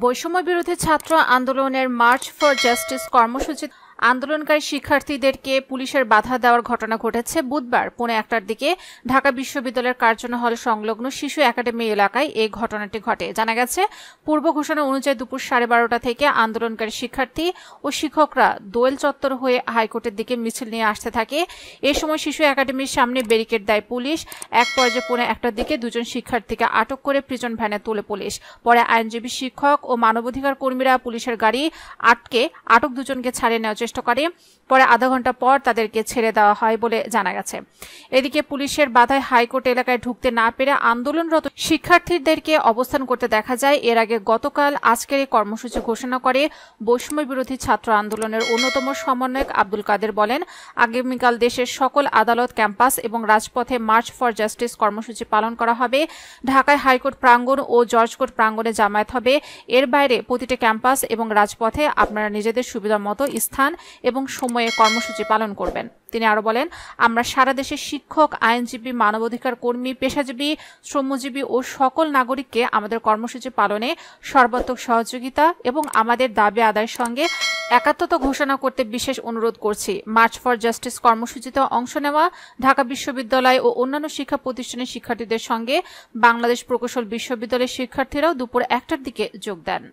বৈষম্য বিরোধী ছাত্র আন্দোলনের মার্চ ফর জাস্টিস কর্মসূচি আন্দোলনকারী শিক্ষার্থীদেরকে পুলিশের বাধা দেওয়ার ঘটনা ঘটেছে বুধবার পৌনে 1টার দিকে ঢাকা বিশ্ববিদ্যালয়ের কার্জন হল সংলগ্ন শিশু একাডেমি এলাকায় এই ঘটনাটি ঘটে। জানা গেছে, পূর্ব ঘোষণা অনুযায়ী দুপুর 12:30টা থেকে আন্দোলনকারী শিক্ষার্থী ও শিক্ষকরা দোয়েল চত্বর হয়ে হাইকোর্টের দিকে মিছিল নিয়ে আসতে থাকে। এ সময় শিশু একাডেমির সামনে ব্যারিকেড দেয় পুলিশ। এক পর্যায়ে পৌনে 1টার দিকে দুজন শিক্ষার্থীকে আটক করে প্রিজন ভ্যানে তোলে পুলিশ। পরে আইনজীবী, শিক্ষক ও মানবাধিকার কর্মীরা পুলিশের গাড়ি আটকে আটক দুজনকে ছাড়িয়ে নেওয়ার চেষ্টা করে। পরে আধা ঘন্টা পর তাদেরকে ছেড়ে দেওয়া হয় বলে জানা গেছে। এদিকে পুলিশের বাধায় হাইকোর্ট এলাকায় ঢুকতে না পেরে আন্দোলনরত শিক্ষার্থীদেরকে অবস্থান করতে দেখা যায়। এর আগে গতকাল আজকের এই কর্মসূচি ঘোষণা করে বৈষম্য বিরোধী ছাত্র আন্দোলনের অন্যতম সমন্বয়ক আব্দুল কাদের বলেন, আগামীকাল দেশের সকল আদালত, ক্যাম্পাস এবং রাজপথে মার্চ ফর জাস্টিস কর্মসূচি পালন করা হবে। ঢাকায় হাইকোর্ট প্রাঙ্গণ ও জর্জ কোর্ট প্রাঙ্গণে জামায়াত হবে। এর বাইরে প্রতিটি ক্যাম্পাস এবং রাজপথে আপনারা নিজেদের সুবিধা মতো স্থান এবং সময়ে কর্মসূচি পালন করবেন। তিনি আরো বলেন, আমরা সারা দেশের শিক্ষক, আইনজীবী, মানবাধিকার কর্মী, পেশাজীবী, শ্রমজীবী ও সকল নাগরিককে আমাদের কর্মসূচি পালনে সর্বাত্মক সহযোগিতা এবং আমাদের দাবি আদায়ের সঙ্গে একাত্মতা ঘোষণা করতে বিশেষ অনুরোধ করছি। মার্চ ফর জাস্টিস কর্মসূচিতে অংশ নেওয়া ঢাকা বিশ্ববিদ্যালয় ও অন্যান্য শিক্ষা প্রতিষ্ঠানের শিক্ষার্থীদের সঙ্গে বাংলাদেশ প্রকৌশল বিশ্ববিদ্যালয়ের শিক্ষার্থীরাও দুপুর 1টার দিকে যোগ দেন।